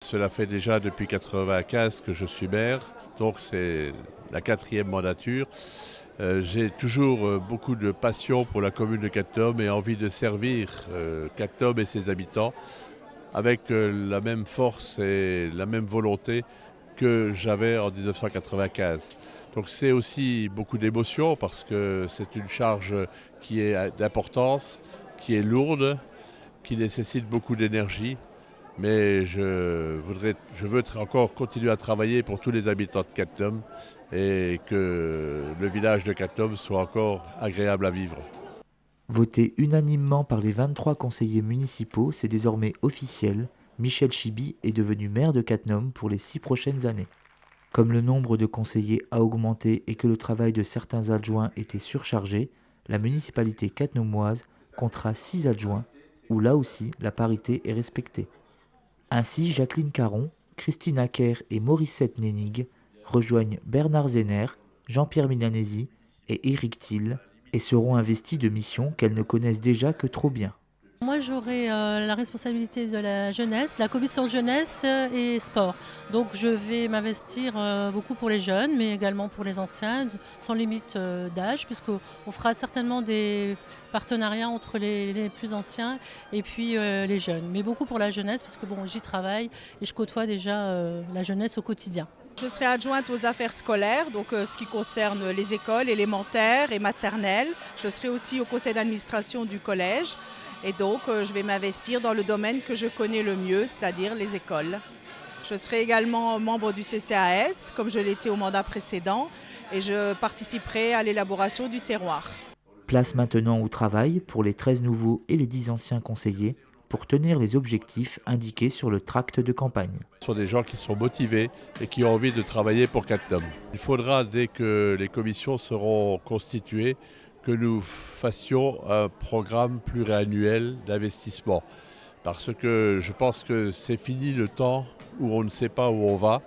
Cela fait déjà depuis 1995 que je suis maire, donc c'est la 4e mandature. J'ai toujours beaucoup de passion pour la commune de Cattenom et envie de servir Cattenom et ses habitants avec la même force et la même volonté que j'avais en 1995. Donc c'est aussi beaucoup d'émotion parce que c'est une charge qui est d'importance, qui est lourde, qui nécessite beaucoup d'énergie. Mais je veux encore continuer à travailler pour tous les habitants de Cattenom et que le village de Cattenom soit encore agréable à vivre. Voté unanimement par les 23 conseillers municipaux, c'est désormais officiel. Michel Chibi est devenu maire de Cattenom pour les 6 prochaines années. Comme le nombre de conseillers a augmenté et que le travail de certains adjoints était surchargé, la municipalité cattenomoise comptera 6 adjoints, où là aussi la parité est respectée. Ainsi, Jacqueline Caron, Christine Acker et Morissette Nénig rejoignent Bernard Zéner, Jean-Pierre Milanesi et Éric Thiel et seront investis de missions qu'elles ne connaissent déjà que trop bien. Moi, j'aurai la responsabilité de la jeunesse, la commission jeunesse et sport. Donc, je vais m'investir beaucoup pour les jeunes, mais également pour les anciens, sans limite d'âge, puisqu'on fera certainement des partenariats entre les plus anciens et puis les jeunes. Mais beaucoup pour la jeunesse, parce que bon, j'y travaille et je côtoie déjà la jeunesse au quotidien. Je serai adjointe aux affaires scolaires, donc ce qui concerne les écoles élémentaires et maternelles. Je serai aussi au conseil d'administration du collège. Et donc, je vais m'investir dans le domaine que je connais le mieux, c'est-à-dire les écoles. Je serai également membre du CCAS, comme je l'étais au mandat précédent, et je participerai à l'élaboration du terroir. Place maintenant au travail pour les 13 nouveaux et les 10 anciens conseillers pour tenir les objectifs indiqués sur le tract de campagne. Ce sont des gens qui sont motivés et qui ont envie de travailler pour Cattenom. Il faudra, dès que les commissions seront constituées, que nous fassions un programme pluriannuel d'investissement. Parce que je pense que c'est fini le temps où on ne sait pas où on va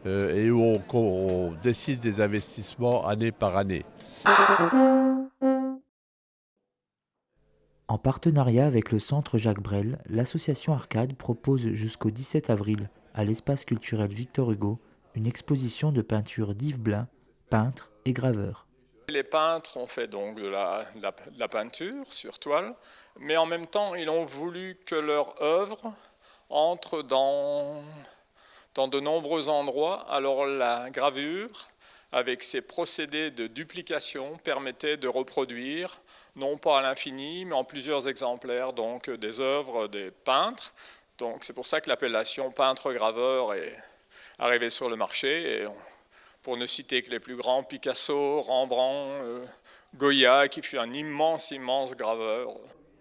et où on décide des investissements année par année. En partenariat avec le Centre Jacques Brel, l'association Arcade propose jusqu'au 17 avril à l'espace culturel Victor Hugo une exposition de peinture d'Yves Blin, peintre et graveur. Les peintres ont fait donc de la peinture sur toile, mais en même temps, ils ont voulu que leur œuvre entre dans de nombreux endroits. Alors la gravure, avec ses procédés de duplication, permettait de reproduire, non pas à l'infini, mais en plusieurs exemplaires, donc des œuvres des peintres. Donc c'est pour ça que l'appellation peintre-graveur est arrivée sur le marché. Et pour ne citer que les plus grands, Picasso, Rembrandt, Goya, qui fut un immense graveur.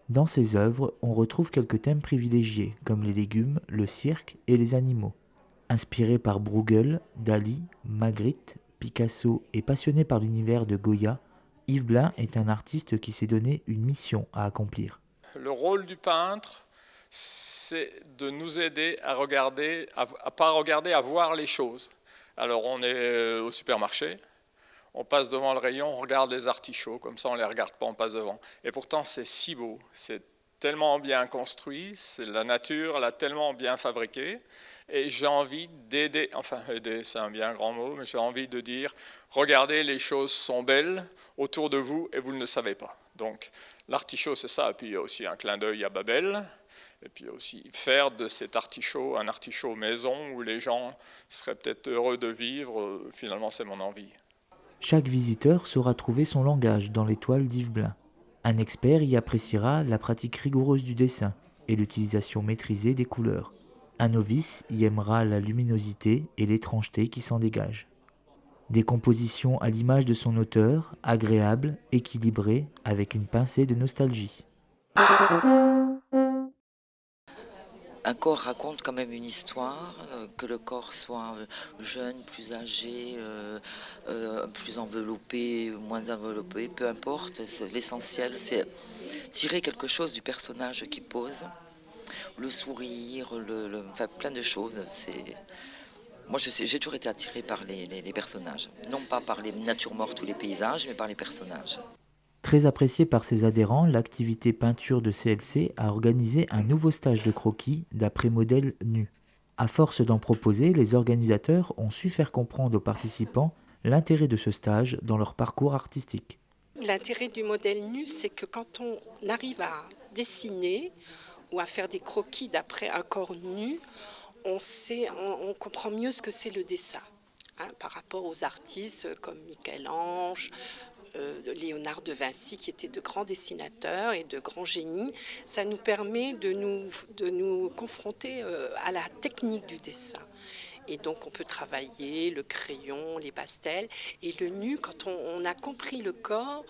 Dans ses œuvres, on retrouve quelques thèmes privilégiés, comme les légumes, le cirque et les animaux. Inspiré par Bruegel, Dali, Magritte, Picasso et passionné par l'univers de Goya, Yves Blin est un artiste qui s'est donné une mission à accomplir. Le rôle du peintre, c'est de nous aider à regarder, pas regarder, à voir les choses. Alors on est au supermarché, on passe devant le rayon, on regarde les artichauts, comme ça on ne les regarde pas, on passe devant. Et pourtant c'est si beau, c'est tellement bien construit, la nature l'a tellement bien fabriqué. Et j'ai envie d'aider, enfin aider c'est un bien grand mot, mais j'ai envie de dire, regardez, les choses sont belles autour de vous et vous ne le savez pas. Donc l'artichaut c'est ça, et puis il y a aussi un clin d'œil à Babel. Et puis aussi faire de cet artichaut un artichaut maison où les gens seraient peut-être heureux de vivre, finalement c'est mon envie. Chaque visiteur saura trouver son langage dans les toiles d'Yves Blin. Un expert y appréciera la pratique rigoureuse du dessin et l'utilisation maîtrisée des couleurs. Un novice y aimera la luminosité et l'étrangeté qui s'en dégagent. Des compositions à l'image de son auteur, agréables, équilibrées, avec une pincée de nostalgie. Un corps raconte quand même une histoire, que le corps soit jeune, plus âgé, plus enveloppé, moins enveloppé, peu importe. L'essentiel, c'est tirer quelque chose du personnage qui pose, le sourire, enfin, plein de choses. Moi, j'ai toujours été attirée par les personnages, non pas par les natures mortes ou les paysages, mais par les personnages. Très appréciée par ses adhérents, l'activité peinture de CLC a organisé un nouveau stage de croquis d'après modèle nu. À force d'en proposer, les organisateurs ont su faire comprendre aux participants l'intérêt de ce stage dans leur parcours artistique. L'intérêt du modèle nu, c'est que quand on arrive à dessiner ou à faire des croquis d'après un corps nu, on comprend mieux ce que c'est le dessin, hein, par rapport aux artistes comme Michel-Ange, Léonard de Vinci, qui étaient de grands dessinateurs et de grands génies. Ça nous permet de nous confronter à la technique du dessin. Et donc on peut travailler le crayon, les pastels. Et le nu, quand on a compris le corps,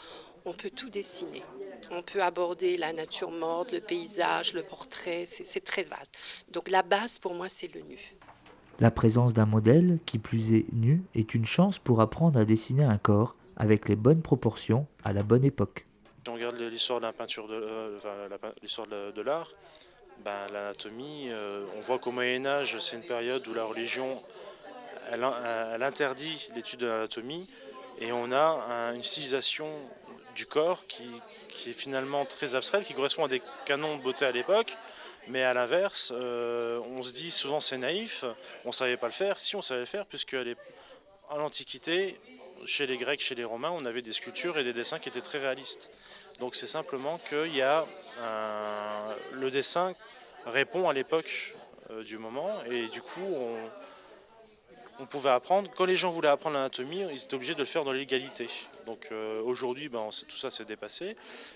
on peut tout dessiner. On peut aborder la nature morte, le paysage, le portrait, c'est très vaste. Donc la base pour moi c'est le nu. La présence d'un modèle, qui plus est nu, est une chance pour apprendre à dessiner un corps avec les bonnes proportions à la bonne époque. Si on regarde l'histoire de la peinture, l'histoire de l'art, l'anatomie, on voit qu'au Moyen-Âge, c'est une période où la religion elle interdit l'étude de l'anatomie et on a une stylisation du corps qui est finalement très abstraite, qui correspond à des canons de beauté à l'époque, mais à l'inverse, on se dit souvent c'est naïf, on ne savait pas le faire. Si, on savait le faire, puisque à l'Antiquité, chez les Grecs, chez les Romains, on avait des sculptures et des dessins qui étaient très réalistes. Donc c'est simplement que le dessin répond à l'époque du moment et du coup on pouvait apprendre. Quand les gens voulaient apprendre l'anatomie, ils étaient obligés de le faire dans l'égalité. Donc aujourd'hui, tout ça s'est dépassé,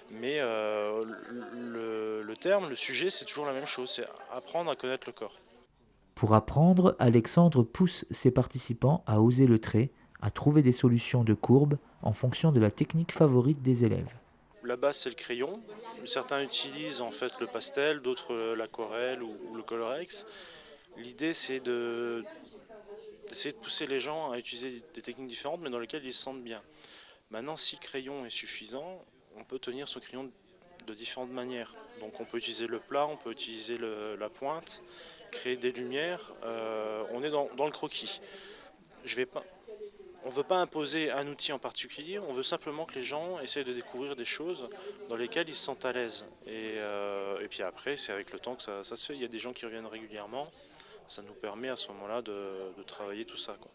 mais le sujet, c'est toujours la même chose, c'est apprendre à connaître le corps. Pour apprendre, Alexandre pousse ses participants à oser le trait, à trouver des solutions de courbes en fonction de la technique favorite des élèves. La base, c'est le crayon. Certains utilisent en fait le pastel, d'autres l'aquarelle ou le colorex. L'idée, c'est d'essayer de pousser les gens à utiliser des techniques différentes, mais dans lesquelles ils se sentent bien. Maintenant, si le crayon est suffisant, on peut tenir son crayon de différentes manières. Donc on peut utiliser le plat, on peut utiliser la pointe, créer des lumières. On est dans le croquis. On ne veut pas imposer un outil en particulier, on veut simplement que les gens essayent de découvrir des choses dans lesquelles ils se sentent à l'aise. Et puis après, c'est avec le temps que ça se fait. Il y a des gens qui reviennent régulièrement. Ça nous permet à ce moment-là de travailler tout ça, quoi.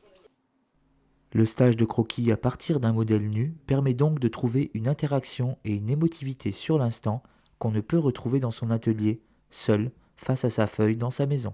Le stage de croquis à partir d'un modèle nu permet donc de trouver une interaction et une émotivité sur l'instant qu'on ne peut retrouver dans son atelier, seul, face à sa feuille dans sa maison.